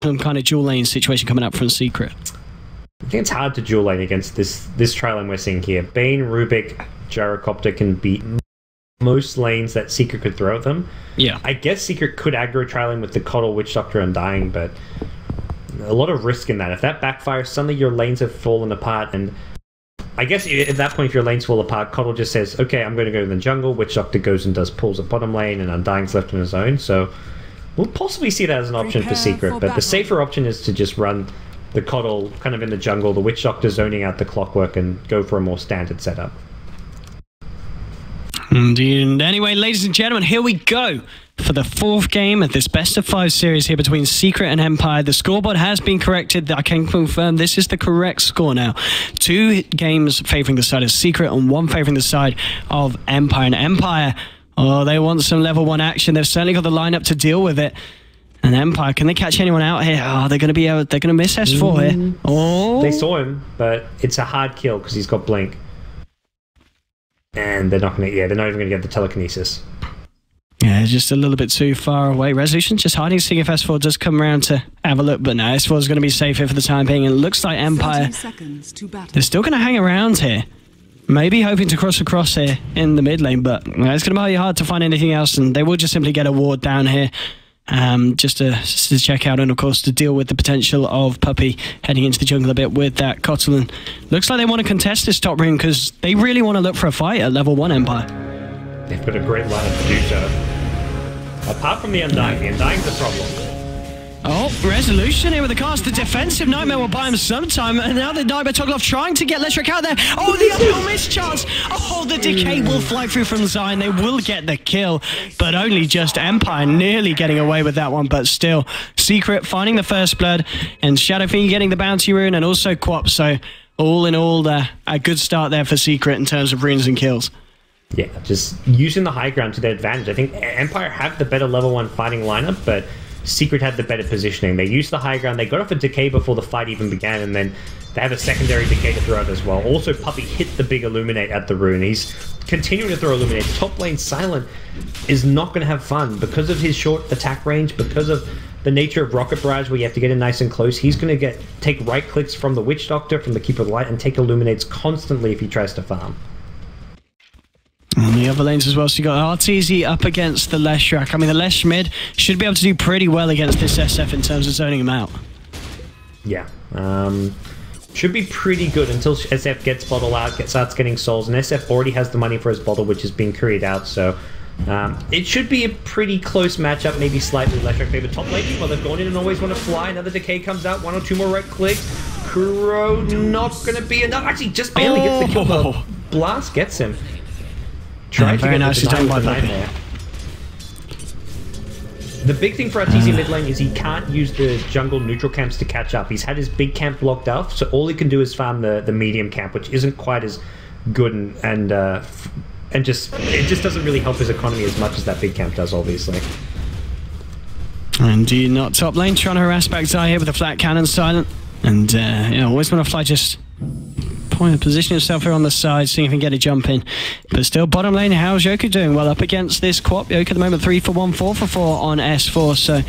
some kind of dual lane situation coming up from Secret. I think it's hard to dual lane against this tri lane we're seeing here. Bane, Rubik, Gyrocopter can beat most lanes that Secret could throw at them. Yeah. I guess Secret could aggro tri lane with the Coddle, Witch Doctor, Undying, but a lot of risk in that. If that backfires, suddenly your lanes have fallen apart, and I guess at that point, if your lanes fall apart, Coddle just says, okay, I'm going to go to the jungle, Witch Doctor goes and does pulls at bottom lane, and Undying's left on his own, so we'll possibly see that as an option for Secret, but the safer option is to just run the Coddle kind of in the jungle, the Witch Doctor zoning out the Clockwork, and go for a more standard setup. Indeed. Anyway, ladies and gentlemen, here we go for the fourth game of this best-of-5 series here between Secret and Empire. The scoreboard has been corrected. I can confirm this is the correct score now. 2 games favouring the side of Secret and 1 favouring the side of Empire. And Empire, oh, they want some level 1 action. They've certainly got the lineup to deal with it. And Empire, can they catch anyone out here? Oh, they're going to miss S4 here. Oh, they saw him, but it's a hard kill because he's got blink. And they're not going to, they're not even going to get the telekinesis. Yeah, just a little bit too far away. Resolution just hiding, seeing if S4 does come around to have a look, but no, S4 is going to be safe here for the time being. And it looks like Empire, they're still going to hang around here. Maybe hoping to cross across here in the mid lane, but it's going to be very hard to find anything else, and they will just simply get a ward down here. Just to check out, and of course to deal with the potential of Puppey heading into the jungle a bit with that Kotlin. Looks like they want to contest this top room because they really want to look for a fight at level 1 Empire. They've got a great lineup to do so. Apart from the Undying's the problem. Oh, Resolution here with the cast. The defensive Nightmare will buy him some time, and now the Nightmare Toggleoff trying to get Leshrac out there. Oh, the uphill miss chance. Oh, the decay will fly through from Zion. They will get the kill, but only just Empire nearly getting away with that one, but still. Secret finding the first blood, and Shadow Fiend getting the bounty rune, and also Quap, so all in all, a good start there for Secret in terms of runes and kills. Yeah, just using the high ground to their advantage. I think Empire have the better level 1 fighting lineup, but Secret had the better positioning. They used the high ground, they got off a decay before the fight even began, and then they have a secondary decay to throw out as well. Also, Puppey hit the big Illuminate at the rune. He's continuing to throw Illuminate. Top lane Silent is not going to have fun because of his short attack range, because of the nature of Rocket Barrage where you have to get in nice and close. He's going to take right clicks from the Witch Doctor, from the Keeper of the Light, and take Illuminates constantly if he tries to farm. On the other lanes as well, so you got Arteezy up against the Leshrac. I mean, the Lesh mid should be able to do pretty well against this SF in terms of zoning him out. Yeah. Should be pretty good until SF gets bottle out, starts getting souls, and SF already has the money for his bottle, which is being created out, so it should be a pretty close matchup, maybe slightly Leshrac favored top lane. Well, they've gone in and always want to fly. Another decay comes out, 1 or 2 more right clicks. Kuro not going to be enough. Actually, just barely gets the kill, but Blast gets him. Try to get nicely done by Nightmare. The big thing for Arteezy mid lane is he can't use the jungle neutral camps to catch up. He's had his big camp blocked off, so all he can do is farm the medium camp, which isn't quite as good, and it just doesn't really help his economy as much as that big camp does, obviously. Indeed, not top lane trying to harass back Zai here with a flat cannon Silent, and always want to fly just. Position yourself here on the side, seeing if you can get a jump in. But still, bottom lane, how's Yoku doing? Well, up against this Quap. Yoku at the moment 3 for 1, 4 for 4 on S4. So,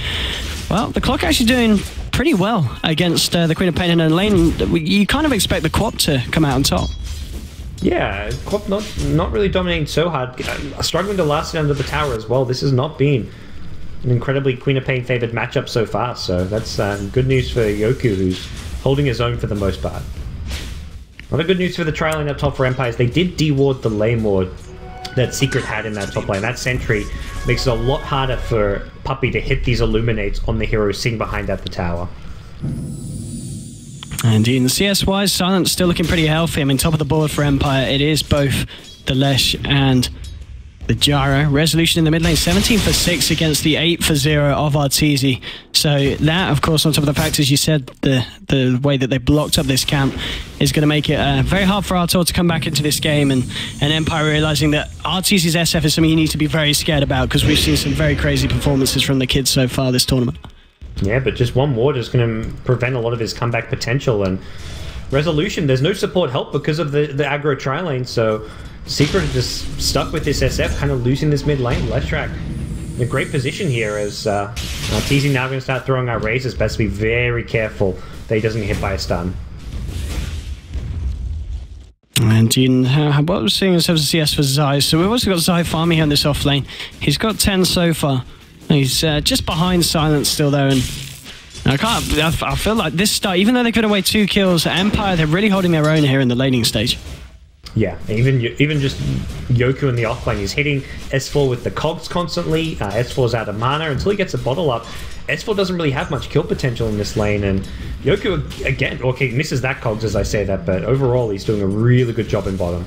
well, the Clock actually doing pretty well against the Queen of Pain in a lane. You kind of expect the Quap to come out on top. Yeah, Quap not really dominating so hard. Struggling to last it under the tower as well. This has not been an incredibly Queen of Pain favored matchup so far. So that's good news for Yoku, who's holding his own for the most part. A lot of good news for the tri lane up top for Empires. They did deward the lane ward that Secret had in that top lane. That sentry makes it a lot harder for Puppey to hit these Illuminates on the hero sitting behind at the tower. Indeed, and CS-wise, Silent's still looking pretty healthy. I mean, top of the board for Empire, it is both the Lesh and the Gyro. Resolution in the mid lane, 17 for 6 against the 8 for 0 of Arteezy. So that, of course, on top of the fact, as you said, the way that they blocked up this camp is going to make it very hard for Artor to come back into this game, and Empire realizing that Arteezy's SF is something you need to be very scared about, because we've seen some very crazy performances from the kids so far this tournament. Yeah, but just one ward is going to prevent a lot of his comeback potential, and Resolution, there's no support help because of the aggro tri-lane, so Secret is just stuck with this SF, kind of losing this mid lane. Leshrac a great position here as TZ now going to start throwing out razors. Best to be very careful that he doesn't get hit by a stun. And what we're seeing in terms of CS for Zai, so we've also got Zai farming on this off lane. He's got 10 so far. He's just behind Silence still there, and I feel like this start, even though they've given away 2 kills, Empire, they're really holding their own here in the laning stage. Yeah, even just Yoku in the offlane, he's hitting S4 with the cogs constantly. S4's out of mana until he gets a bottle up. S4 doesn't really have much kill potential in this lane, and Yoku, again, okay, misses that cogs as I say that, but overall he's doing a really good job in bottom.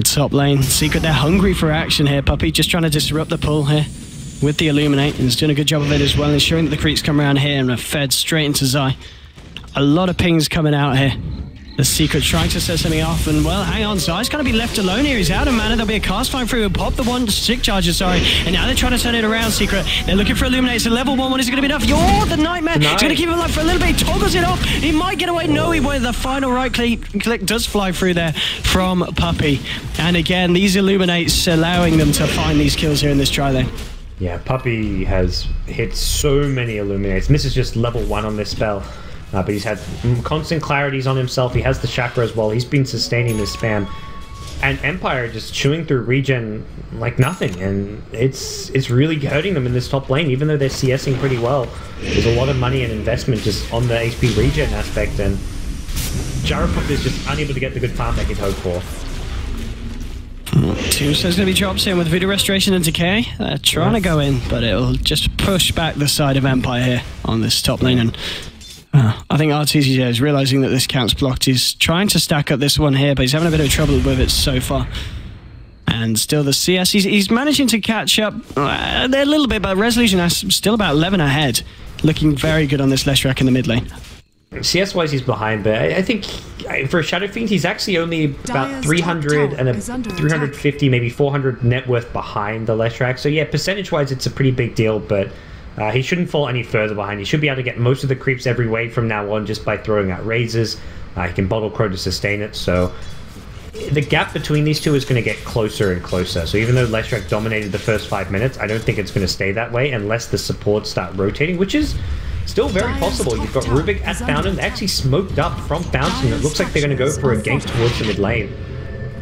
Top lane, Secret, they're hungry for action here. Puppey just trying to disrupt the pull here with the Illuminate, and he's doing a good job of it as well, ensuring that the creeps come around here and are fed straight into Zai. A lot of pings coming out here. The Secret trying to set something off, and well, hang on, Zai's going to be left alone here. He's out of mana. There'll be a cast flying through. He'll pop the one stick charger, sorry. And now they're trying to turn it around, Secret. They're looking for Illuminates. A level 1 one. Is it going to be enough? You're the Nightmare. He's going to keep him alive for a little bit. He toggles it off. He might get away. No, he won't. The final right click does fly through there from Puppey. And again, these Illuminates allowing them to find these kills here in this tri lane. Yeah, Puppey has hit so many Illuminates. And this is just level 1 on this spell. But he's had constant clarities on himself. He has the chakra as well. He's been sustaining this spam. And Empire just chewing through regen like nothing. And it's really hurting them in this top lane, even though they're CSing pretty well. There's a lot of money and investment just on the HP regen aspect. And Jarapov is just unable to get the good farm that he'd hoped for. Tombstone's going to be dropped in with Voodoo Restoration and Decay. They're trying to go in, but it'll just push back the side of Empire here on this top lane. And I think RTZ is realizing that this count's blocked. He's trying to stack up this one here, but he's having a bit of trouble with it so far. And still the CS, he's managing to catch up a little bit, but Resolution is still about 11 ahead. Looking very good on this Leshrac in the mid lane. CS-wise, he's behind, but I think for a Shadow Fiend, he's actually only about 300 and 350, maybe 400 net worth behind the Leshrac. So yeah, percentage-wise, it's a pretty big deal, but he shouldn't fall any further behind. He should be able to get most of the creeps every wave from now on just by throwing out razors. He can bottle crow to sustain it, so the gap between these two is going to get closer and closer. So even though Leshrac dominated the first 5 minutes, I don't think it's going to stay that way unless the supports start rotating, which is still very possible. You've got Rubik at Fountain. They actually smoked up from Fountain. It looks like they're going to go for a gank towards the mid lane.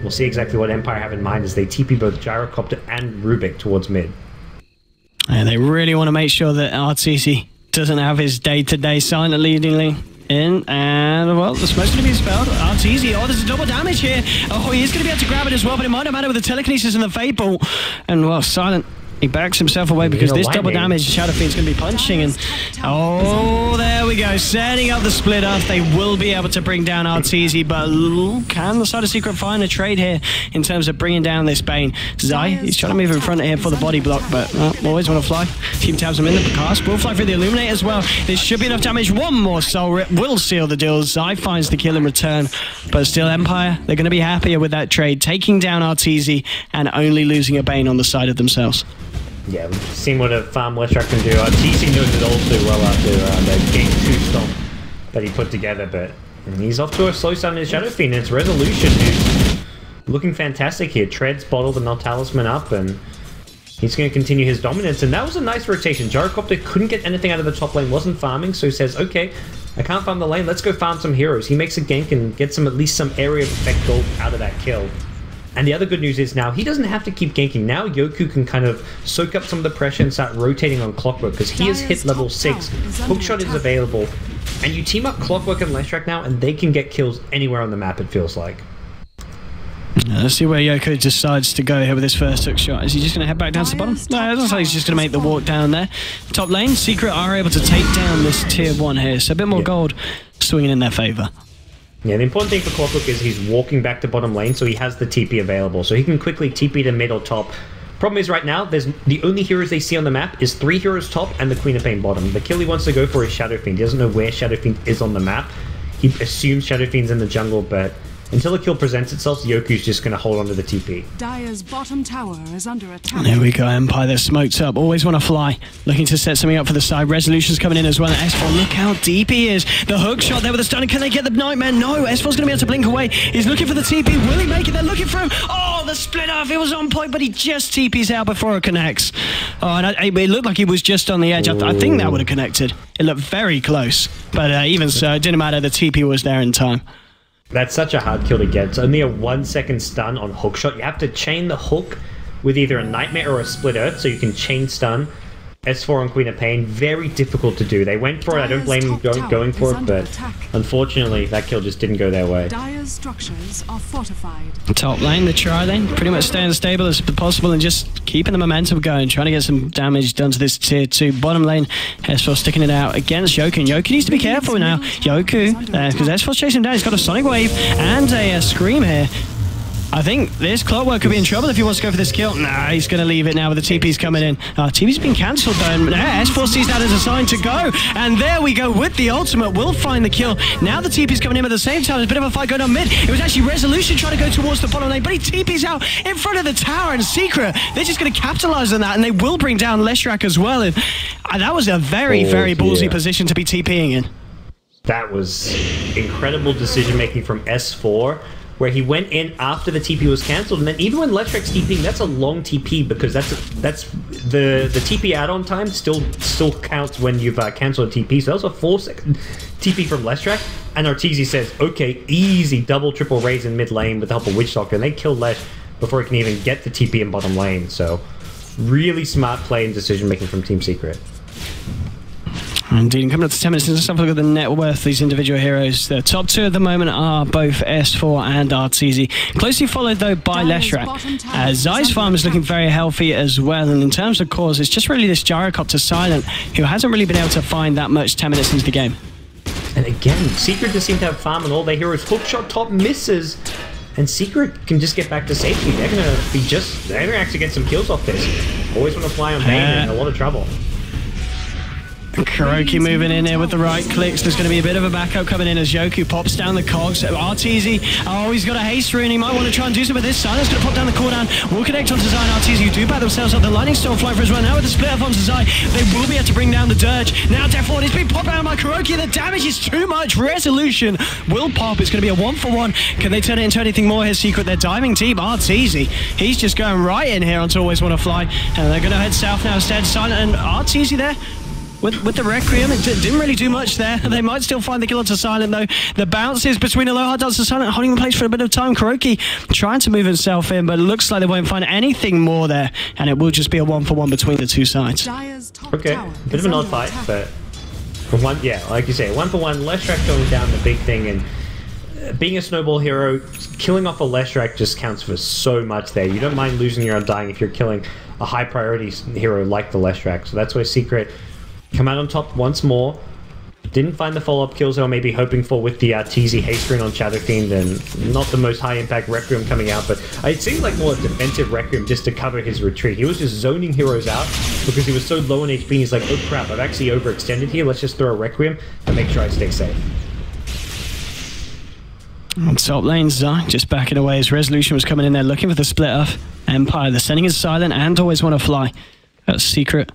We'll see exactly what Empire have in mind as they TP both Gyrocopter and Rubik towards mid. And they really want to make sure that RTC doesn't have his day-to-day silent leading in. And, well, the smoke's going to be spelled. RTC, oh, there's a double damage here. Oh, he is going to be able to grab it as well, but it might not matter with the telekinesis and the Fade Ball. And, well, Silent, he backs himself away because this double damage Shadow Fiend's going to be punching. And, oh, there we go. Setting up the split up. They will be able to bring down RTZ, but can the side of Secret find a trade here in terms of bringing down this Bane? Zai, he's trying to move in front of here for the body block, but always want to fly. Team tabs him in the cast. Will fly through the Illuminate as well. This should be enough damage. One more Soul Rip will seal the deal. Zai finds the kill in return, but still Empire, they're going to be happier with that trade, taking down RTZ and only losing a Bane on the side of themselves. Yeah, we've seen what a farm Leshrac can do. TC knows it all too well after that Game 2 stomp that he put together, but he's off to a slow start in his Shadow Fiend. It's Resolution who's looking fantastic here. Treads bottled the Null Talisman up, and he's going to continue his dominance, and that was a nice rotation. Gyrocopter couldn't get anything out of the top lane, wasn't farming, so he says, okay, I can't farm the lane, let's go farm some heroes. He makes a gank and gets at least some area of effect gold out of that kill. And the other good news is now he doesn't have to keep ganking. Now Yoku can kind of soak up some of the pressure and start rotating on Clockwork because he has hit level 6. Hookshot is available. And you team up Clockwork and Leshrac now and they can get kills anywhere on the map, it feels like. Let's see where Yoku decides to go here with his first hook shot. Is he just going to head back down to the bottom? No, it looks like he's just going to make the walk down there. Top lane, Secret are able to take down this tier 1 here. So a bit more gold swinging in their favour. Yeah, the important thing for Clockwork is he's walking back to bottom lane, so he has the TP available. So he can quickly TP to mid or top. Problem is right now, there's the only heroes they see on the map is 3 heroes top and the Queen of Pain bottom. The kill he wants to go for is Shadow Fiend. He doesn't know where Shadow Fiend is on the map. He assumes Shadow Fiend's in the jungle, but until a kill presents itself, Yoku's just going to hold on to the TP. Dire's bottom tower is under attack. There we go, Empire. They're smoked up. Always want to fly. Looking to set something up for the side. Resolution's coming in as well. S4, look how deep he is. The hook shot there with the stun. Can they get the Nightmare? No. S4's going to be able to blink away. He's looking for the TP. Will he make it? They're looking for him. Oh, the split off. It was on point, but he just TPs out before it connects. Oh, and it looked like he was just on the edge. I think that would have connected. It looked very close. But even so, it didn't matter. The TP was there in time. That's such a hard kill to get. It's only a 1 second stun on hook shot. You have to chain the hook with either a Nightmare or a Split Earth, so you can chain stun. S4 on Queen of Pain, very difficult to do. They went for it. I don't blame them going for it, but unfortunately, that kill just didn't go their way. Dire's structures are fortified. Top lane, the tri lane, pretty much staying as stable as possible and just keeping the momentum going, trying to get some damage done to this tier 2. Bottom lane, S4 sticking it out against Yoku, and Yoku needs to be careful now. Yoku, because S4's chasing him down, he's got a Sonic Wave and a Scream here. I think this Clockwork could be in trouble if he wants to go for this kill. Nah, he's going to leave it now with the TP's coming in. TP's been cancelled though, and S4 sees that as a sign to go. And there we go with the ultimate. Will find the kill. Now the TP's coming in at the same time. There's a bit of a fight going on mid. It was actually Resolution trying to go towards the bottom lane, but he TP's out in front of the tower and Secret. They're just going to capitalize on that, and they will bring down Leshrac as well. And that was a very ballsy position to be TPing in. That was incredible decision making from S4. Where he went in after the TP was cancelled, and then even when Leshrac's TPing, that's a long TP because that's the TP add-on time still counts when you've cancelled a TP. So that was a 4-second TP from Leshrac, and Arteezy says, "Okay, easy double triple raise in mid lane with the help of Witch Doctor," and they kill Lesh before he can even get the TP in bottom lane. So really smart play and decision making from Team Secret. Indeed, coming up to 10 minutes, let's have a look at the net worth of these individual heroes. The top two at the moment are both S4 and Arteezy. Closely followed, though, by Leshrac. Zai's farm is looking very healthy as well, and in terms of cores, it's just really this Gyrocopter Silent, who hasn't really been able to find that much 10 minutes into the game. And again, Secret just seem to have farm on all their heroes. Hookshot top misses, and Secret can just get back to safety. They're going to actually get some kills off this. Always want to fly on Bane, and a lot of trouble. Kuroki moving in there with the right clicks. There's going to be a bit of a backup coming in as Yoku pops down the cogs. Arteezy, he's got a haste rune. He might want to try and do some of this. Silence going to pop down the cooldown. Will connect onto Zai and Arteezy, who do back themselves up. The Lightning Storm flying for as well. Now with the split up onto Zai, they will be able to bring down the Dirge. Now Death Ward is being popped down by Kuroki. The damage is too much. Resolution will pop. It's going to be a 1-for-1. Can they turn it into anything more here, Secret? They're diving deep. Arteezy, he's just going right in here onto Always Want to Fly. And they're going to head south now instead. Silent and Arteezy there. With the Requiem, it didn't really do much there. They might still find the kill onto Silent, though. The bounces between Aloha does to Silent, holding in place for a bit of time. Kuroki trying to move himself in, but it looks like they won't find anything more there, and it will just be a 1-for-1 between the two sides. Okay, a bit of an odd fight, but like you say, 1-for-1. Leshrac going down the big thing, and being a snowball hero, killing off a Leshrac just counts for so much there. You don't mind losing your undying if you're killing a high priority hero like the Leshrac. So that's where Secret come out on top once more. Didn't find the follow-up kills they were maybe hoping for with the TZ haste rune on Shadowfiend, and not the most high-impact Requiem coming out, but it seemed like more a defensive Requiem just to cover his retreat. He was just zoning heroes out because he was so low on HP, and he's like, oh crap, I've actually overextended here, let's just throw a Requiem and make sure I stay safe. On top lane, Zai just backing away as Resolution was coming in there looking for the split off. Empire, they're sending his Silent and Always Want to Fly. That's Secret.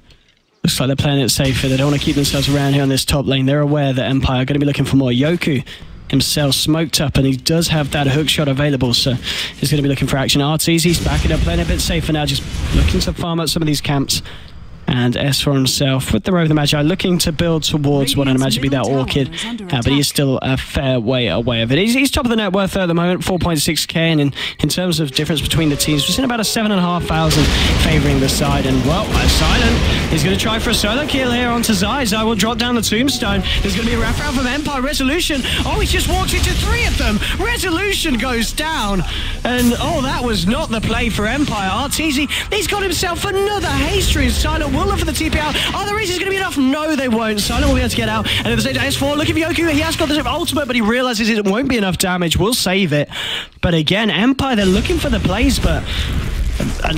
Looks like they're playing it safer. They don't want to keep themselves around here on this top lane. They're aware that Empire are going to be looking for more. Yoku himself smoked up, and he does have that hook shot available, so he's going to be looking for action. Arteezy's backing up, playing a bit safer now, just looking to farm out some of these camps. And S4 himself with the Rogue of the Magi looking to build towards what I'd imagine be that Orchid, but he is still a fair way away of it. He's top of the net worth at the moment, 4.6k, and in terms of difference between the teams, we're seeing about a 7,500 favouring the side. And well, Silent is going to try for a solo kill here onto Zai. Zai will drop down the tombstone. There's going to be a wraparound from Empire. Resolution, he's just walked into 3 of them. Resolution goes down, and that was not the play for Empire. Arteezy, he's got himself another haste rune. Silent will look for the TP out. The race is going to be enough. No, they won't. Silent will be able to get out. And at the same time, S4, look at Yoku. He has got the ultimate, but he realizes it won't be enough damage. We'll save it. But again, Empire, they're looking for the plays, but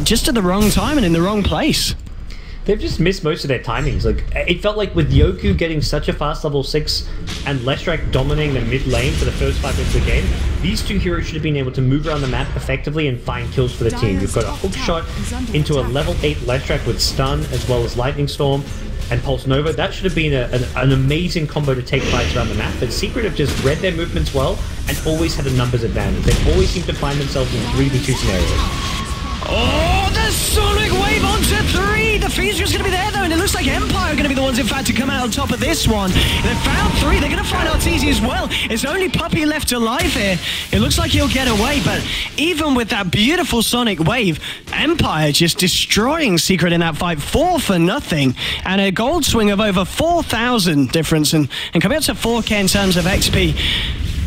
just at the wrong time and in the wrong place. they've just missed most of their timings. Like, it felt like with Yoku getting such a fast level 6 and Leshrac dominating the mid lane for the first 5 minutes of the game, these two heroes should have been able to move around the map effectively and find kills for the team. You've got a hook shot into a level 8 Leshrac with stun as well as Lightning Storm and Pulse Nova. That should have been an amazing combo to take fights around the map, but Secret have just read their movements well and always had a numbers advantage. They always seem to find themselves in 3v2 scenarios. Oh, the Sonic Wave onto 3! The Feasture's going to be there, though, and it looks like Empire are going to be the ones, in fact, to come out on top of this one. They've found 3. They're going to find Arteezy as well. It's only Puppey left alive here. It looks like he'll get away, but even with that beautiful Sonic Wave, Empire just destroying Secret in that fight, 4 for nothing, and a gold swing of over 4,000 difference, and coming up to 4k in terms of XP.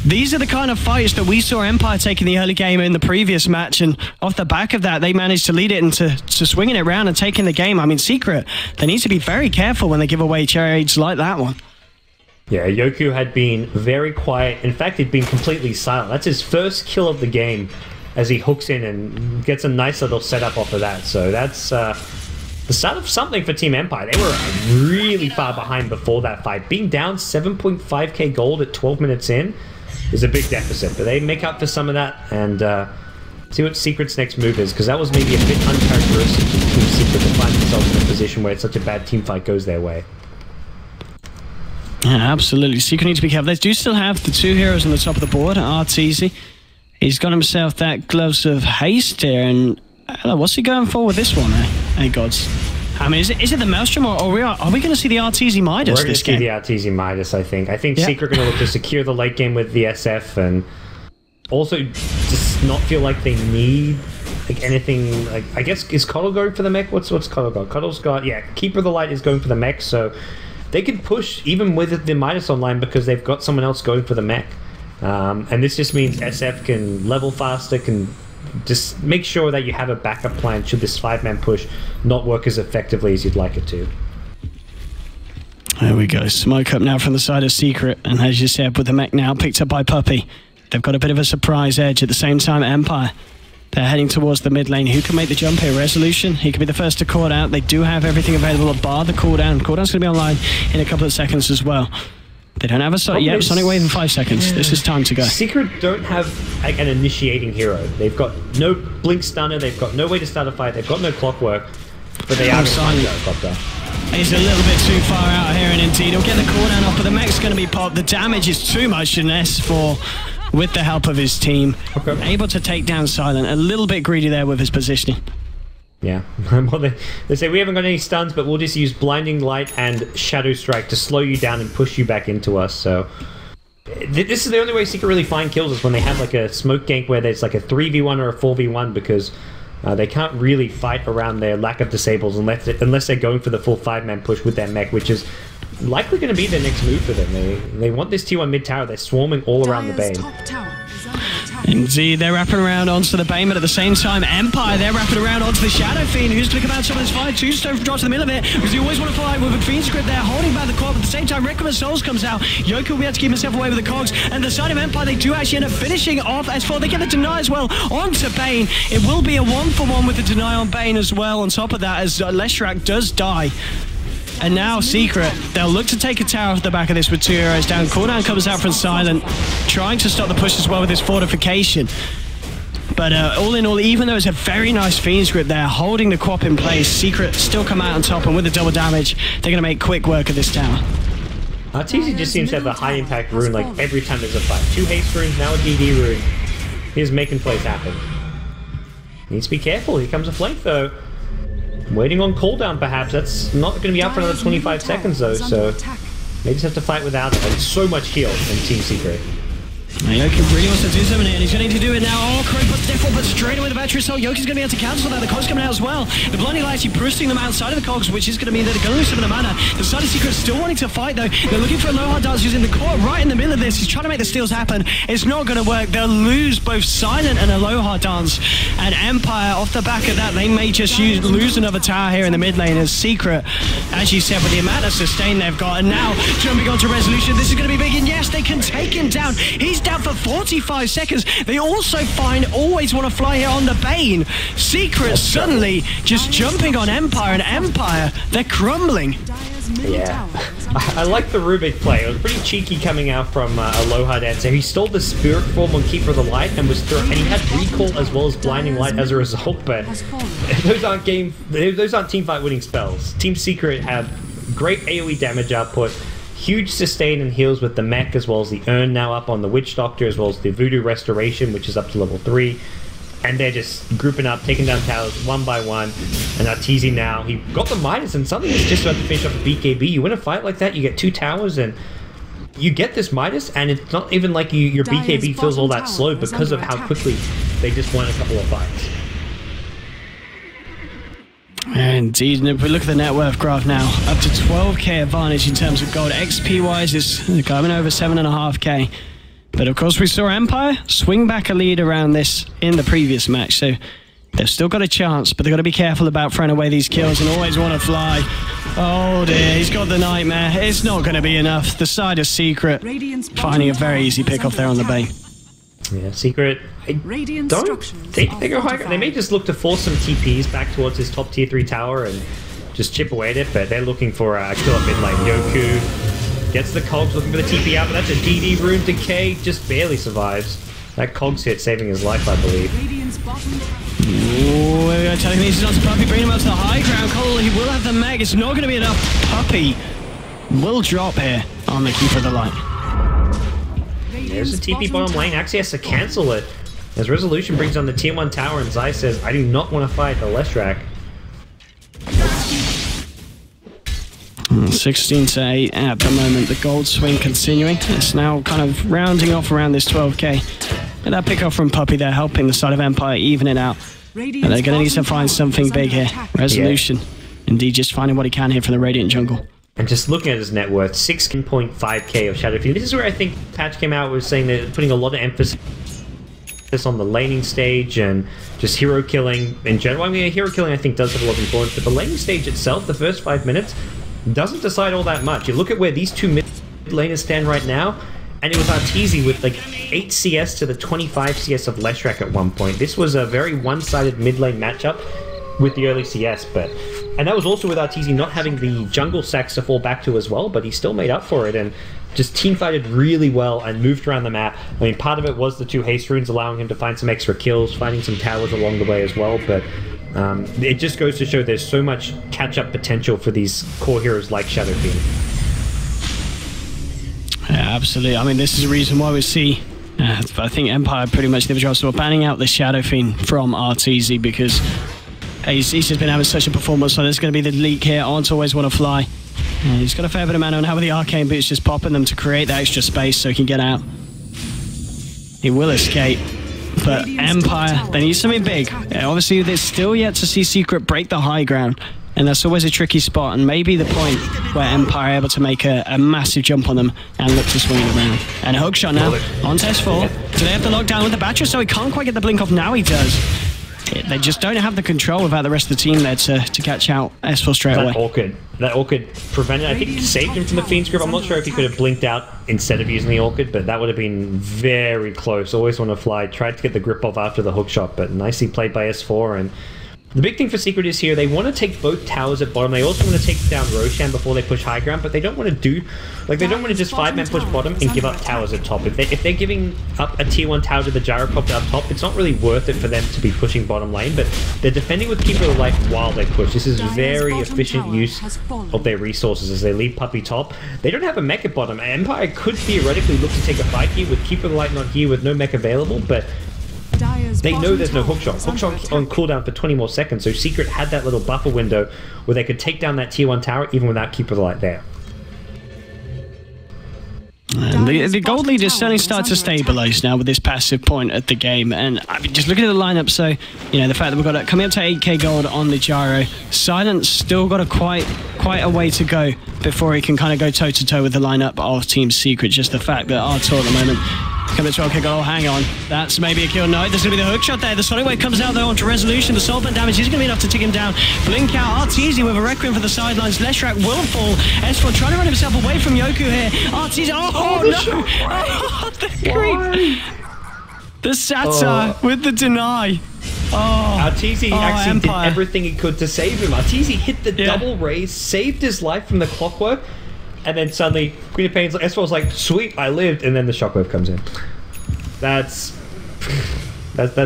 These are the kind of fights that we saw Empire take in the early game in the previous match, and off the back of that, they managed to lead it into swinging it around and taking the game. I mean, Secret, they need to be very careful when they give away trades like that one. Yeah, Yoku had been very quiet. In fact, he'd been completely silent. That's his first kill of the game as he hooks in and gets a nice little setup off of that. So that's the start of something for Team Empire. They were really far behind before that fight. Being down 7.5k gold at 12 minutes in is a big deficit, but they make up for some of that and see what Secret's next move is, because that was maybe a bit uncharacteristic of Team Secret to find themselves in a position where it's such a bad team fight goes their way. Yeah, absolutely. Secret need to be careful. They do still have the 2 heroes on the top of the board. Arteezy, he's got himself that Gloves of Haste here, and what's he going for with this one, eh? Hey, gods. I mean, is it the Maelstrom, or are we going to see the Arteezy Midas this game? We're going to see the Arteezy Midas, I think. I think Secret are going to look to secure the late game with the SF, and also just not feel like they need like anything. Like, I guess, is Coddle going for the mech? What's Coddle got? Coddle's got, Keeper of the Light is going for the mech, so they could push even with the Midas online because they've got someone else going for the mech. And this just means SF can level faster, can just make sure that you have a backup plan should this 5-man push not work as effectively as you'd like it to. There we go. Smoke up now from the side of Secret, and as you said, with the mech now picked up by Puppey, they've got a bit of a surprise edge. At the same time, Empire, they're heading towards the mid lane. Who can make the jump here? Resolution, he could be the first to call out. They do have everything available at bar the cooldown. Cooldown's going to be online in a couple of seconds as well. They don't have a Sonic Wave in 5 seconds. This is time to go. Secret don't have like an initiating hero. They've got no blink stunner. They've got no way to start a fight. They've got no clockwork. But they are trying to go helicopter. He's a little bit too far out here, and indeed he'll get the cooldown off, but the mech's going to be popped. The damage is too much in S4 with the help of his team. Okay. Able to take down Silent. A little bit greedy there with his positioning. Yeah, well, they say we haven't got any stuns, but we'll just use Blinding Light and Shadow Strike to slow you down and push you back into us. So this is the only way Secret really find kills is when they have like a smoke gank where there's like a 3v1 or a 4v1, because they can't really fight around their lack of disables unless they're going for the full 5-man push with their mech, which is likely going to be their next move for them. They want this T1 mid tower. They're swarming all around the Bane. Indeed, they're wrapping around onto the Bane, but at the same time, Empire, they're wrapping around onto the Shadow Fiend, who's going to come out some of this fight. 2 Stone drops in the middle of it, because you always want to fight with a Fiend script there, holding back the core, but at the same time, Requiem of Souls comes out. Yoku will be able to keep himself away with the cogs, and the side of Empire, they do actually end up finishing off S4. They get the deny as well onto Bane. It will be a 1-for-1 with the deny on Bane as well, on top of that, as Leshrac does die. And now Secret, they'll look to take a tower off the back of this with 2 heroes down. Cooldown comes out from Silent, trying to stop the push as well with his fortification. But all in all, even though it's a very nice Fiend's grip there, holding the Quap in place, Secret still come out on top, and with the double damage, they're going to make quick work of this tower. Arteezy just seems to have a high impact rune like every time there's a fight. 2 haste runes, now a DD rune. He's making plays happen. Needs to be careful, here comes a flank though. Waiting on cooldown, perhaps. That's not going to be up for another 25 seconds, though, so they just have to fight without it. And so much heal in Team Secret. Yoki really wants to do something here, and he's going to need to do it now. Oh, Crow puts Deathfall, but straight away the battery assault. Yoki's going to be able to cancel that. The cogs coming out as well. The Blinding Light actually bursting them outside of the cogs, which is going to mean that they're going to lose some of the mana. The side of Secret still wanting to fight, though. They're looking for a low hard dance who's in the court right in the middle of this. He's trying to make the steals happen. It's not going to work. They'll lose both Silent and a low hard dance. And Empire, off the back of that, they may just lose another tower here in the mid lane as Secret, as you said, with the amount of sustain they've got. And now, jumping onto Resolution, this is going to be big, and yes, they can take him down. He's down for 45 seconds. They also always want to fly here on the Bane. Secret suddenly just jumping on Empire, and Empire, they're crumbling. Yeah, I like the Rubik play. It was pretty cheeky coming out from Aloha Dancer. He stole the Spirit Form on Keeper of the Light and and he had Recall as well as Blinding Light as a result, but those aren't teamfight winning spells. Team Secret have great AoE damage output, huge sustain and heals with the mech, as well as the Urn now up on the Witch Doctor, as well as the Voodoo Restoration, which is up to level 3. And they're just grouping up, taking down towers one by one. And Arteezy now, he got the Midas, and something is just about to finish off a BKB. You win a fight like that, you get 2 towers, and you get this Midas, and it's not even like your BKB feels all that slow because of how quickly they just won a couple of fights. Indeed, and if we look at the net worth graph now, up to 12k advantage in terms of gold. XP wise, it's coming over 7.5k. But of course, we saw Empire swing back a lead around this in the previous match, so they've still got a chance, but they've got to be careful about throwing away these kills and always want to fly. Oh dear, he's got the Nightmare. It's not going to be enough. The side of Secret finding a very easy pick off there on the Bane. Yeah, Secret, I don't think they go high. They may just look to force some TPs back towards his top tier 3 tower and just chip away at it, but they're looking for a kill up mid lane. Yoku gets the Cogs, looking for the TP out, but that's a DD rune. Decay just barely survives. That Cogs hit saving his life, I believe. Ooh, we're going to tell him he's not to Puppey, bring him up to the high ground. Cole, he will have the Meg. It's not going to be enough. Puppey will drop here on the Keeper of the Light. There's a TP bottom lane. Actually has to cancel it as Resolution brings on the tier 1 tower, and Zai says, I do not want to fight the Leshrac. 16 to 8 at the moment. The gold swing continuing. It's now kind of rounding off around this 12k. And that pick off from Puppey there, helping the side of Empire even it out. And they're going to need to find something big here. Resolution. Indeed, just finding what he can here from the Radiant jungle. And just looking at his net worth, 16.5k of Shadow Fiend. This is where I think Patch came out was saying they're putting a lot of emphasis on the laning stage and just hero killing in general. I mean, hero killing I think does have a lot of importance, but the laning stage itself, the first 5 minutes, doesn't decide all that much. You look at where these 2 mid laners stand right now, and it was Arteezy with like 8 CS to the 25 CS of Leshrac at one point. This was a very one-sided mid lane matchup with the early CS, and that was also with Arteezy not having the jungle sacks to fall back to as well, but he still made up for it and just teamfighted really well and moved around the map. I mean, part of it was the 2 haste runes allowing him to find some extra kills, finding some towers along the way as well, but it just goes to show there's so much catch-up potential for these core heroes like Shadow Fiend. Yeah, absolutely. I mean, this is the reason why we see I think Empire pretty much did the job. So we're banning out the Shadow Fiend from Arteezy because he's just been having such a performance. So there's going to be the leak here. Aren't always want to fly. He's got a fair bit of mana on how the Arcane Boots just popping them to create that extra space so he can get out. He will escape. But Empire, they need something big. Obviously, they're still yet to see Secret break the high ground. And that's always a tricky spot. And maybe the point where Empire are able to make a massive jump on them and look to swing it around. And a hookshot now on test 4. Do they have to lock down with the Batcher? So he can't quite get the blink off. Now he does. They just don't have the control without the rest of the team there to catch out S4 straight away. That Orchid prevented, I think he saved him from the Fiend's grip. I'm not sure if he could have blinked out instead of using the Orchid, but that would have been very close. Always want to fly. Tried to get the grip off after the hookshot, but nicely played by S4. And the big thing for Secret is here, they want to take both towers at bottom. They also want to take down Roshan before they push high ground, but they don't want to they don't want to just 5-man push bottom and give up towers at top. If they're giving up a tier 1 tower to the Gyrocopter up top, it's not really worth it for them to be pushing bottom lane, but they're defending with Keeper of the Light while they push. This is very efficient use of their resources as they leave Puppey top. They don't have a mech at bottom. Empire could theoretically look to take a fight here with Keeper of the Light not here with no mech available, but they know there's no hookshot. Hookshot's on cooldown for 20 more seconds, so Secret had that little buffer window where they could take down that tier 1 tower even without Keeper of the Light there. The gold lead is certainly starting to stabilise now with this passive point at the game, and I mean, just looking at the lineup, so you know the fact that we've got coming up to 8k gold on the Gyro. Silence still got quite a way to go before he can kind of go toe to toe with the lineup of Team Secret. Just the fact that Artur at the moment Coming to 12 kick. Oh, hang on. That's maybe a kill. No, there's going to be the hook shot there. The Sonic Wave comes out though onto Resolution. The soul burn damage is going to be enough to take him down. Blink out. Arteezy with a Requiem for the sidelines. Leshrac will fall. S4 trying to run himself away from Yoku here. Arteezy. Oh no! Oh, the creep. The Satyr with the deny. Oh, Arteezy actually Empire did everything he could to save him. Arteezy hit the double raise, saved his life from the clockwork, and then suddenly Queen of Pain's like, S4's like, sweet, I lived, and then the shockwave comes in. That's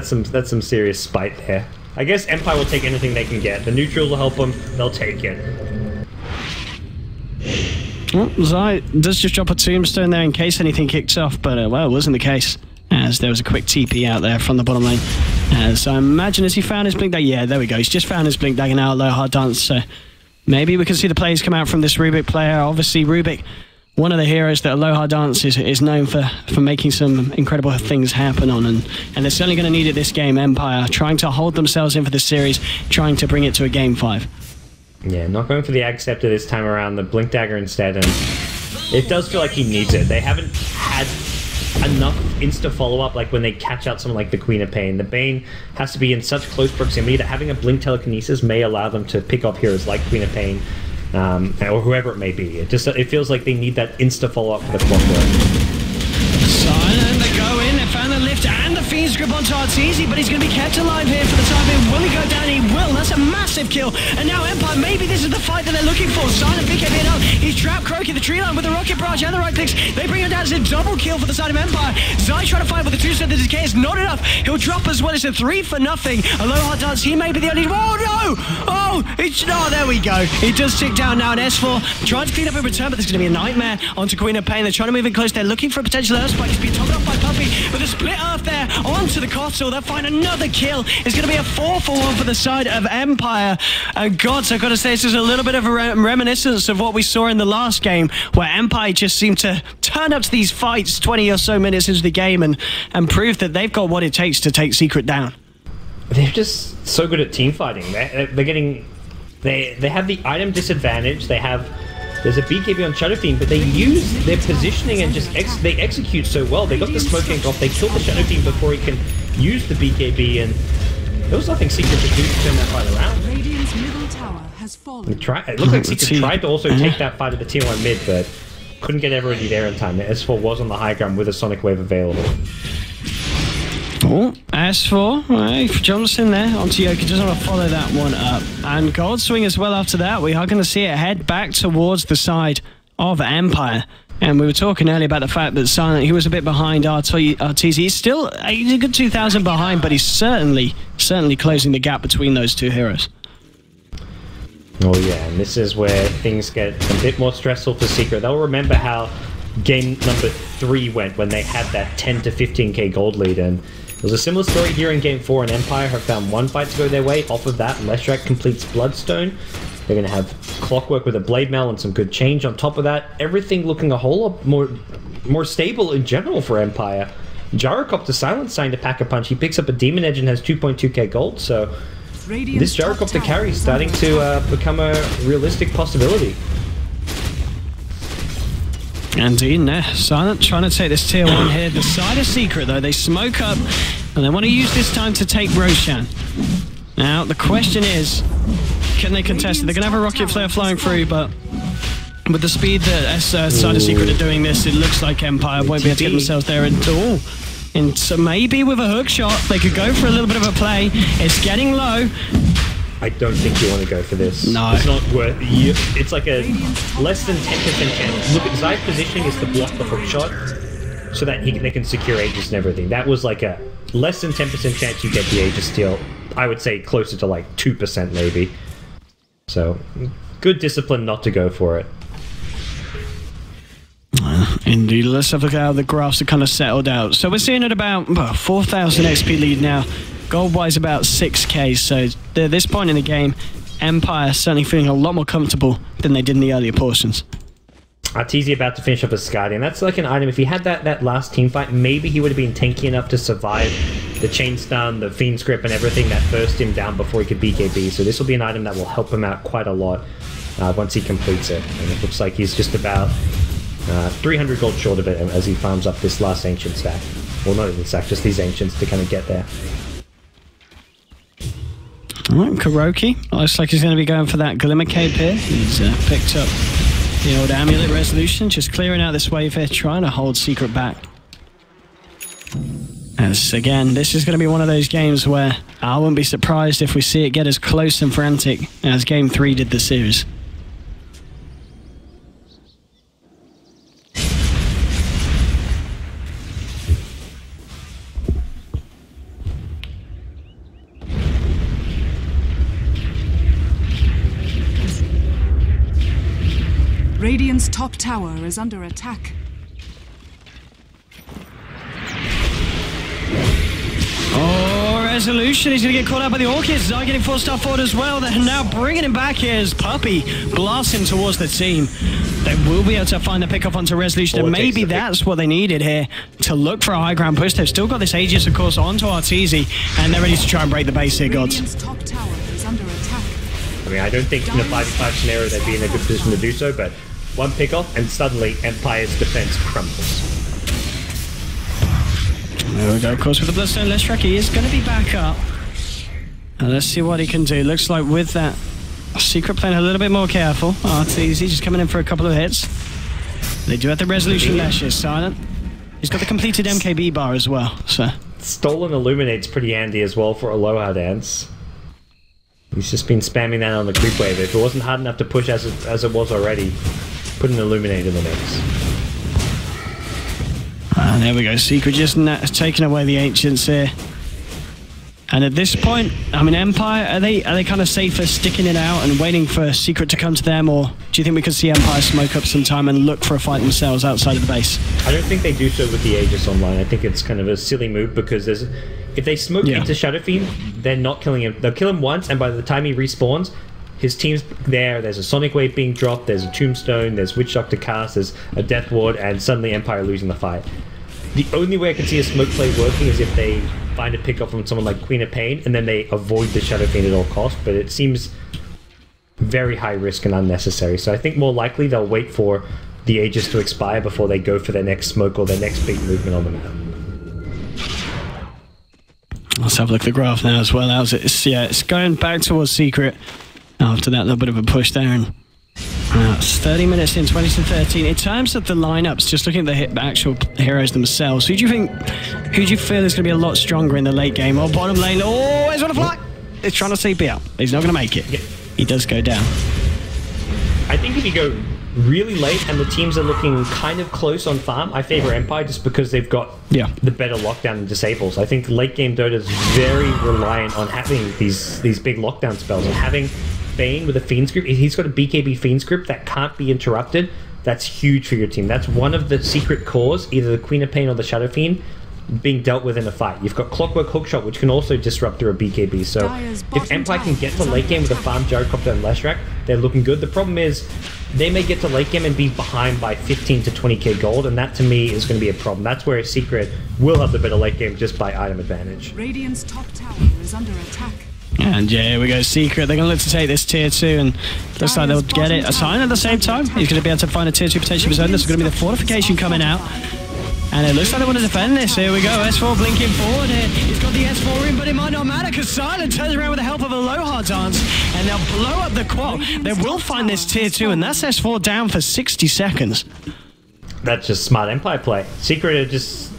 some serious spite there. I guess Empire will take anything they can get. The neutrals will help them, they'll take it. Well, Zai does just drop a tombstone there in case anything kicks off, but well, it wasn't the case, as there was a quick TP out there from the bottom lane. So I imagine, has he found his Blink Dagger? Yeah, there we go. He's just found his Blink Dagger now at low hard dance. So maybe we can see the plays come out from this Rubik player. Obviously, Rubik, one of the heroes that low hard dance is known for making some incredible things happen on. And they're certainly going to need it this game. Empire trying to hold themselves in for this series, trying to bring it to a game 5. Yeah, not going for the Ag Scepter this time around, the Blink Dagger instead, and it does feel like he needs it. They haven't had enough insta follow-up, like when they catch out someone like the Queen of Pain. The Bane has to be in such close proximity that having a Blink Telekinesis may allow them to pick off heroes like Queen of Pain, or whoever it may be. It feels like they need that insta follow-up for the clockwork. Silent, they go in, they found the lift and the Fiend's Grip onto Arteezy, but he's going to be kept alive here for the time being. Will he go down? He will. That's a massive kill. And now Empire, maybe this is the fight that they're looking for. Silent BKB up. He's trapped Croaky, the tree line with the Rocket Barrage and the right clicks. They bring him down. It's a double kill for the side of Empire. Zai trying to fight with the 2-step. The decay is not enough. He'll drop as well. It's a 3 for nothing. A low hard dance. He may be the only. Oh no! Oh, there we go. He does tick down now. And S4 trying to clean up in return, but there's going to be a nightmare onto Queen of Pain. They're trying to move in close. They're looking for a potential Earth Spike. He's been topped off by Puppy with a split Earth there onto the Cotsal. They'll find another kill. It's going to be a 4 for 1 for the side of Empire. And God, so I've got to say, this is a little bit of a reminiscence of what we saw in the last game, where Empire just seemed to turn up to these fights 20 or so minutes into the game and prove that they've got what it takes to take Secret down. They're just so good at team fighting. They're getting... They have the item disadvantage. There's a BKB on Shadow Fiend, but they use their positioning and just they execute so well. They got the smoke ink off. They killed the Shadow Fiend before he can use the BKB, and there was nothing Secret could do to turn that fight around. Radiant's middle tower has fallen. It looked like Secret tried to also take that fight at the tier 1 mid, but couldn't get everybody there in time. The S4 was on the high ground with a Sonic Wave available. Oh, S4 jumps in there onto Yoki, doesn't want to follow that one up. And Gold Swing as well after that. We are going to see it head back towards the side of Empire. And we were talking earlier about the fact that Silent, he was a bit behind Arteezy. He's a good 2,000 behind, but he's certainly closing the gap between those two heroes. Oh yeah, and this is where things get a bit more stressful for Secret. They'll remember how game number 3 went when they had that 10 to 15k gold lead, and it was a similar story here in Game 4, and Empire have found one fight to go their way. Off of that, Leshrac completes Bloodstone. They're going to have Clockwork with a Blade Mail and some good change. On top of that, everything looking a whole lot more stable in general for Empire. Gyrocopter Silence starting to pack a punch. He picks up a Demon Edge and has 2.2k gold, so this Gyrocopter carry is starting to become a realistic possibility. Indeed, Silent trying to take this tier 1 here. The side of Secret, though, they smoke up, and they want to use this time to take Roshan. Now, the question is, can they contest it? They're going to have a Rocket Flare flying through, but with the speed that side of Secret are doing this, it looks like Empire won't be able to get themselves there at all. And so maybe with a hook shot, they could go for a little bit of a play. It's getting low. I don't think you want to go for this. No. It's not worth it. It's like a less than 10% chance. Look, at Zai's positioning is to block the hook shot so that they can secure Aegis and everything. That was like a less than 10% chance you get the Aegis steal. I would say closer to like 2% maybe. So, good discipline not to go for it. Indeed, let's have a look at how the graphs are kind of settled out. So we're seeing at about 4,000 XP lead now. Gold-wise about 6k, so at this point in the game, Empire certainly feeling a lot more comfortable than they did in the earlier portions. Arteezy about to finish up a Guardian. That's like an item, if he had that last team fight, maybe he would have been tanky enough to survive the chain stun, the Fiend's Grip and everything that burst him down before he could BKB. So this will be an item that will help him out quite a lot once he completes it. And it looks like he's just about 300 gold short of it as he farms up this last ancient stack. Well, not even stack, just these ancients to kind of get there. Alright, Kuroki. Looks like he's going to be going for that Glimmer Cape here. He's picked up the old Amulet Resolution, just clearing out this wave here, trying to hold Secret back. As again, this is going to be one of those games where I wouldn't be surprised if we see it get as close and frantic as Game 3 did the series. Radiant's top tower is under attack. Oh, Resolution. He's going to get caught out by the Orchids. Zai getting 4-star forward as well. They're now bringing him back here as Puppey blasts him towards the team. They will be able to find the pick-off onto Resolution, and maybe that's what they needed here to look for a high ground push. They've still got this Aegis, of course, onto Arteezy, and they're ready to try and break the base here, Gods. Radiant's top tower is under attack. I mean, I don't think in a 5v5 scenario they'd be in a good position to do so, but one pick-off and suddenly Empire's defense crumbles. There we go, of course, with the Bloodstone Leshrac, he is going to be back up. And let's see what he can do. Looks like with that Secret playing a little bit more careful. Arteezy just coming in for a couple of hits. They do have the Resolution Lashes, silent. He's got the completed MKB bar as well, so. Stolen Illuminate's pretty handy as well for Aloha Dance. He's just been spamming that on the creep wave. If it wasn't hard enough to push as it was already, put an Illuminate in the mix. And there we go. Secret just taking away the Ancients here. And at this point, I mean, Empire, are they kind of safer sticking it out and waiting for Secret to come to them, or do you think we could see Empire smoke up some time and look for a fight themselves outside of the base? I don't think they do so with the Aegis online. I think it's kind of a silly move because if they smoke into Shadow Fiend, they're not killing him. They'll kill him once, and by the time he respawns, his team's there. There's a Sonic Wave being dropped, there's a Tombstone, there's Witch Doctor cast, there's a Death Ward, and suddenly Empire losing the fight. The only way I can see a smoke play working is if they find a pick-off from someone like Queen of Pain, and then they avoid the Shadow Fiend at all costs, but it seems very high risk and unnecessary. So I think more likely they'll wait for the Aegis to expire before they go for their next smoke or their next big movement on the map. Let's have a look at the graph now as well. It's going back towards Secret after that little bit of a push there. And it's 30 minutes in, 20-13. In terms of the lineups, just looking at the actual heroes themselves, who do you feel is going to be a lot stronger in the late game? Or bottom lane? Oh, he's on a fly! He's trying to CP out. He's not going to make it. Yeah. He does go down. I think if you go really late and the teams are looking kind of close on farm, I favor Empire just because they've got the better lockdown and disables. I think late game Dota is very reliant on having these big lockdown spells and having Bane with a Fiend script. He's got a BKB Fiend script that can't be interrupted. That's huge for your team. That's one of the secret cores, either the Queen of Pain or the Shadow Fiend, being dealt with in a fight. You've got Clockwork Hookshot, which can also disrupt through a BKB. So if Empire can get to late game with a farm Gyrocopter and Leshrac, they're looking good. The problem is they may get to late game and be behind by 15 to 20k gold, and that to me is going to be a problem. That's where Secret will have the better late game just by item advantage. Radiant's top tower is under attack. And yeah, here we go, Secret. They're going to look to take this tier 2, and looks like they'll get it. A sign at the same time. He's going to be able to find a tier 2 potential of his own. This is going to be the fortification coming out. And it looks like they want to defend this. Here we go, S4 blinking forward here. He's got the S4 in, but it might not matter because Silent turns around with the help of Aloha Dance, and they'll blow up the quad. They will find this tier 2, and that's S4 down for 60 seconds. That's just smart Empire play. Secret had just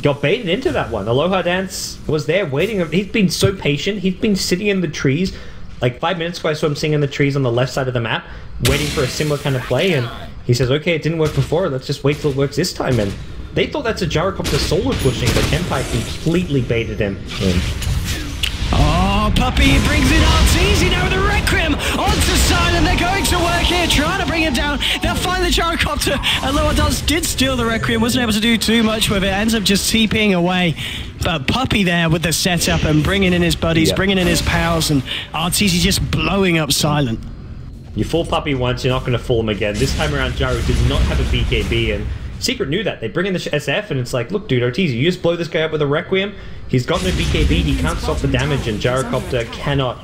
got baited into that one. Aloha Dance was there waiting. He's been so patient. He's been sitting in the trees. Like 5 minutes ago, I saw him sitting in the trees on the left side of the map, waiting for a similar kind of play, and he says, okay, it didn't work before. Let's just wait till it works this time. And they thought that's a Gyrocopter solo pushing, but Empire completely baited him in. Oh, Puppey brings it Arteezy now with a Requiem onto Silent. They're going to work here, trying to bring him down. They'll find the Gyrocopter. Aloha Dance did steal the Requiem, wasn't able to do too much with it. Ends up just TPing away. But Puppey there with the setup and bringing in his buddies, bringing in his pals, and Arteezy just blowing up Silent. You fool Puppey once, you're not going to fool him again. This time around, Gyro did not have a BKB, and Secret knew that. They bring in the SF, and it's like, look, dude, Arteezy, you just blow this guy up with a Requiem. He's got no BKB, he can't stop the damage, and Gyrocopter cannot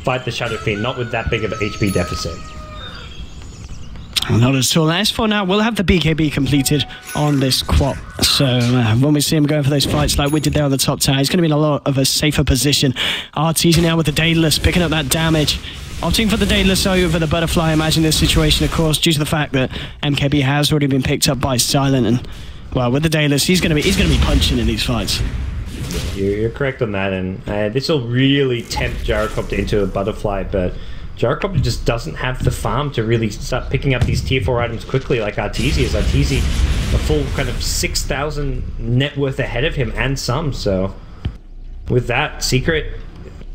fight the Shadow Fiend, not with that big of an HP deficit. Not at all. S4 now will have the BKB completed on this quad. So when we see him going for those fights like we did there on the top tower, he's going to be in a lot of a safer position. RTZ now with the Daedalus, picking up that damage. Opting for the Daedalus over the Butterfly. Imagine this situation, of course, due to the fact that MKB has already been picked up by Silent. And, well, with the Daedalus, he's going to be punching in these fights. You're correct on that. And this will really tempt Gyrocopter into a Butterfly, but Gyrocopter just doesn't have the farm to really start picking up these tier 4 items quickly like Arteezy is. Arteezy, a full kind of 6,000 net worth ahead of him and some. So with that, Secret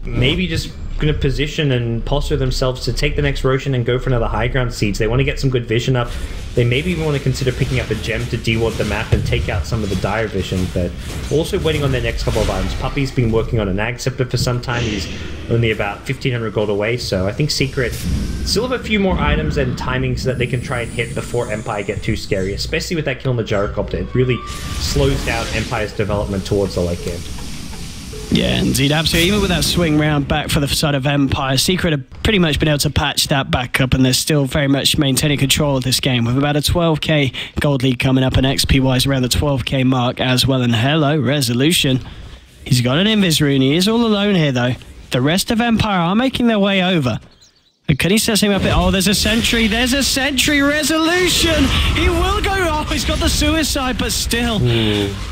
maybe just going to position and posture themselves to take the next Roshan and go for another high ground siege. They want to get some good vision up. They maybe even want to consider picking up a gem to deward the map and take out some of the dire vision, but also waiting on their next couple of items. Puppy's been working on an Ag Scepter for some time. He's only about 1,500 gold away, so I think Secret still have a few more items and timings that they can try and hit before Empire get too scary, especially with that kill on the Gyrocopter. It really slows down Empire's development towards the late game. Yeah, indeed, absolutely. Even with that swing round back for the side of Empire, Secret have pretty much been able to patch that back up, and they're still very much maintaining control of this game with about a 12k gold lead coming up and XP-wise around the 12k mark as well. And hello, Resolution. He's got an Invis rune. He is all alone here, though. The rest of Empire are making their way over. And can he set him up? Oh, there's a sentry. There's a sentry. Resolution. He will go. Oh, he's got the suicide, but still.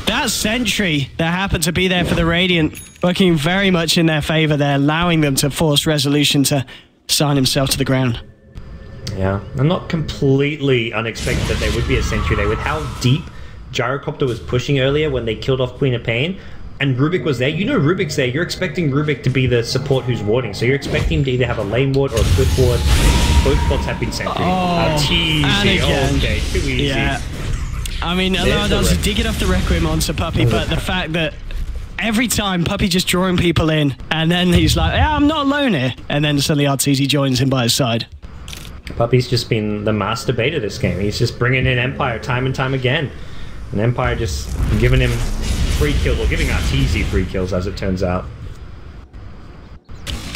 That sentry that happened to be there for the Radiant, working very much in their favor there, allowing them to force Resolution to sign himself to the ground. Yeah, and not completely unexpected that there would be a sentry there with how deep Gyrocopter was pushing earlier when they killed off Queen of Pain. And Rubik was there. You know Rubik's there. You're expecting Rubik to be the support who's warding. So you're expecting him to either have a lane ward or a cliff ward. Both spots have been sentry. And again. Okay, too easy. Yeah. I mean, Alondo's digging off the Requiem onto Puppy, but the fact that every time Puppy just drawing people in, and then he's like, yeah, I'm not alone here. And then suddenly Arteezy joins him by his side. Puppy's just been the master bait of this game. He's just bringing in Empire time and time again. And Empire just giving him free kills, or giving Arteezy free kills, as it turns out.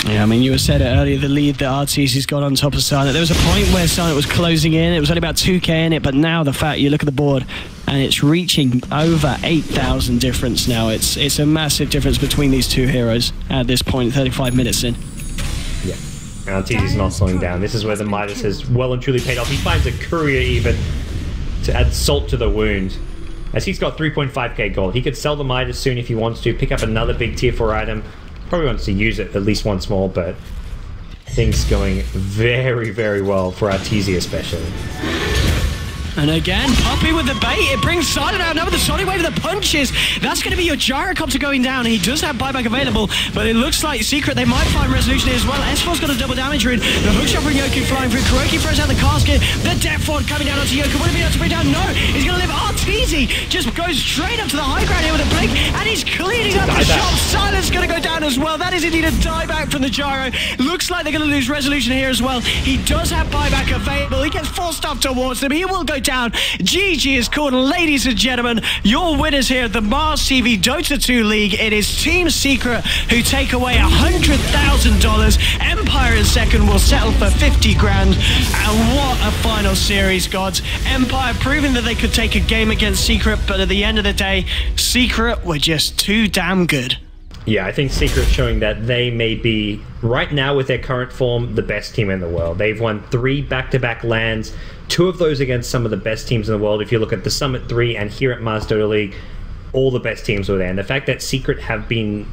Yeah, I mean, you said it earlier, the lead that Arteezy's got on top of Silent. There was a point where Silent was closing in. It was only about 2k in it, but now the fact you look at the board and it's reaching over 8,000 difference now. It's a massive difference between these two heroes at this point, 35 minutes in. Yeah, and Arteezy's not slowing down. This is where the Midas has well and truly paid off. He finds a courier even to add salt to the wound. As he's got 3.5k gold. He could sell the Midas soon if he wants to, pick up another big tier 4 item. Probably wants to use it at least once more, but things going very, very well for Arteezy especially. And again, Puppy with the bait. It brings Silent out now with the Sonic Wave of the punches. That's going to be your Gyrocopter going down. He does have buyback available, but it looks like Secret, they might find Resolution here as well. S4's got a double damage rune. The hookshot from Yoku flying through. Kuroki throws out the casket. The Death Ward coming down onto Yoku. Would he be able to bring down? No, he's going to live. Arteezy just goes straight up to the high ground here with a blink, and he's cleaning up the shop. Silent's going to go down as well. That is indeed a dieback from the Gyro. Looks like they're going to lose Resolution here as well. He does have buyback available. He gets forced up towards them. He will go down. GG is called, ladies and gentlemen. Your winners here at the MarsTV Dota 2 League. It is Team Secret who take away $100,000. Empire in second will settle for 50 grand. And what a final series, gods. Empire proving that they could take a game against Secret, but at the end of the day, Secret were just too damn good. Yeah, I think Secret showing that they may be, right now with their current form, the best team in the world. They've won 3 back-to-back lands, 2 of those against some of the best teams in the world. If you look at the Summit 3 and here at Mars Dota League, all the best teams were there. And the fact that Secret have been